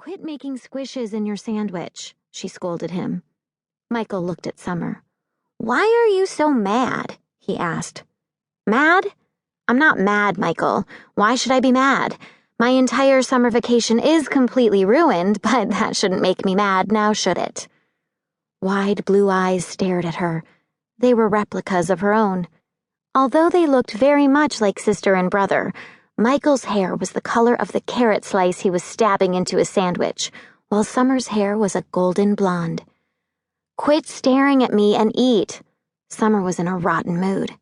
"Quit making squishes in your sandwich," she scolded him. Michael looked at Summer. "Why are you so mad?" he asked. "Mad? I'm not mad, Michael. Why should I be mad? My entire summer vacation is completely ruined, but that shouldn't make me mad, now should it?" Wide blue eyes stared at her. They were replicas of her own. Although they looked very much like sister and brother, Michael's hair was the color of the carrot slice he was stabbing into his sandwich, while Summer's hair was a golden blonde. "Quit staring at me and eat." Summer was in a rotten mood.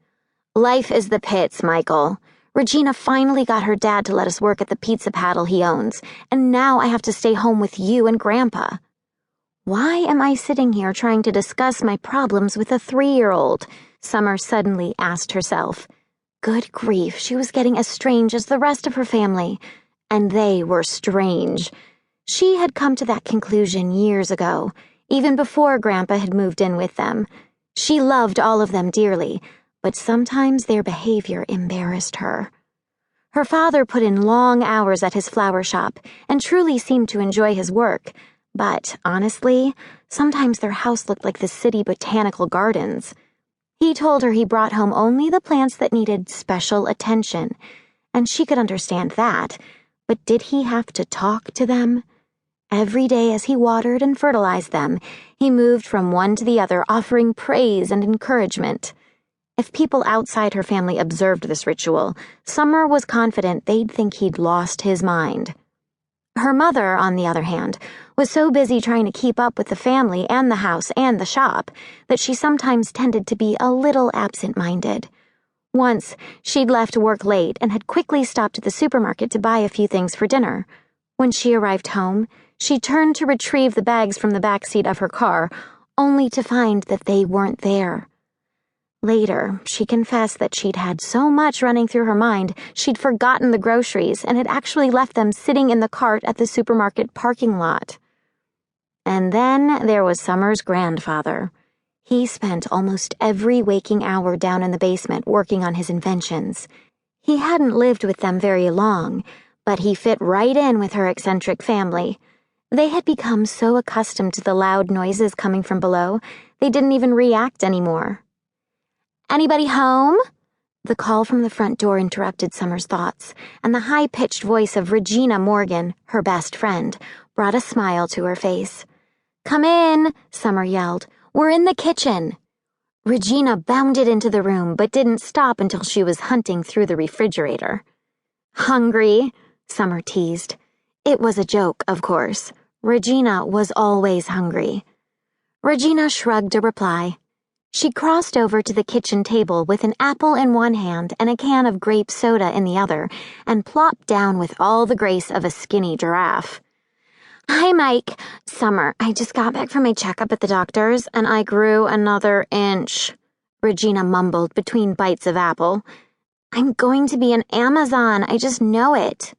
"Life is the pits, Michael. Regina finally got her dad to let us work at the pizza paddle he owns, and now I have to stay home with you and Grandpa. Why am I sitting here trying to discuss my problems with a 3-year-old? Summer suddenly asked herself. Good grief, she was getting as strange as the rest of her family. And they were strange. She had come to that conclusion years ago, even before Grandpa had moved in with them. She loved all of them dearly, but sometimes their behavior embarrassed her. Her father put in long hours at his flower shop and truly seemed to enjoy his work, but, honestly, sometimes their house looked like the city botanical gardens. He told her he brought home only the plants that needed special attention, and she could understand that, but did he have to talk to them? Every day as he watered and fertilized them, he moved from one to the other, offering praise and encouragement. If people outside her family observed this ritual, Summer was confident they'd think he'd lost his mind. Her mother, on the other hand, was so busy trying to keep up with the family and the house and the shop that she sometimes tended to be a little absent-minded. Once, she'd left work late and had quickly stopped at the supermarket to buy a few things for dinner. When she arrived home, she turned to retrieve the bags from the back seat of her car, only to find that they weren't there. Later, she confessed that she'd had so much running through her mind, she'd forgotten the groceries and had actually left them sitting in the cart at the supermarket parking lot. And then there was Summer's grandfather. He spent almost every waking hour down in the basement working on his inventions. He hadn't lived with them very long, but he fit right in with her eccentric family. They had become so accustomed to the loud noises coming from below, they didn't even react anymore. "Anybody home?" The call from the front door interrupted Summer's thoughts, and the high-pitched voice of Regina Morgan, her best friend, brought a smile to her face. "Come in," Summer yelled. "We're in the kitchen." Regina bounded into the room, but didn't stop until she was hunting through the refrigerator. "Hungry?" Summer teased. It was a joke, of course. Regina was always hungry. Regina shrugged a reply. She crossed over to the kitchen table with an apple in one hand and a can of grape soda in the other, and plopped down with all the grace of a skinny giraffe. "Hi, Mike. Summer, I just got back from my checkup at the doctor's, and I grew another inch," Regina mumbled between bites of apple. "I'm going to be an Amazon, I just know it."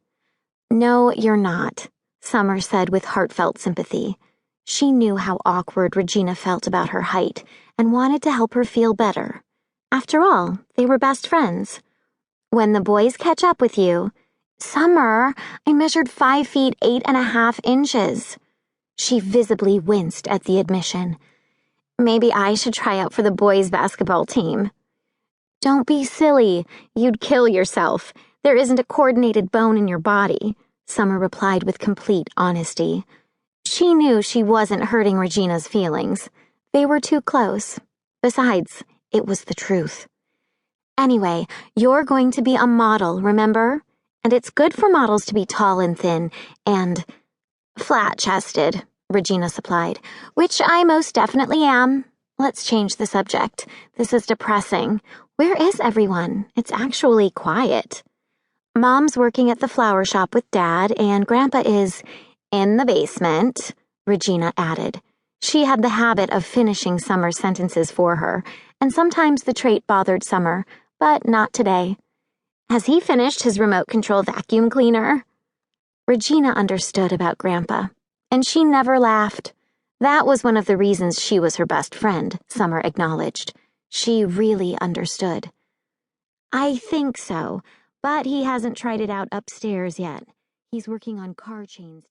"No, you're not," Summer said with heartfelt sympathy. She knew how awkward Regina felt about her height and wanted to help her feel better. After all, they were best friends. "When the boys catch up with you..." "Summer, I measured 5 feet 8.5 inches. She visibly winced at the admission. "Maybe I should try out for the boys' basketball team." "Don't be silly. You'd kill yourself. There isn't a coordinated bone in your body," Summer replied with complete honesty. She knew she wasn't hurting Regina's feelings. They were too close. Besides, it was the truth. "Anyway, you're going to be a model, remember? And it's good for models to be tall and thin, and flat-chested," Regina supplied, "which I most definitely am. Let's change the subject. This is depressing. Where is everyone? It's actually quiet." "Mom's working at the flower shop with Dad, and Grandpa is in the basement," Regina added. She had the habit of finishing Summer's sentences for her, and sometimes the trait bothered Summer, but not today. "Has he finished his remote control vacuum cleaner?" Regina understood about Grandpa, and she never laughed. That was one of the reasons she was her best friend, Summer acknowledged. She really understood. "I think so, but he hasn't tried it out upstairs yet. He's working on car chains today."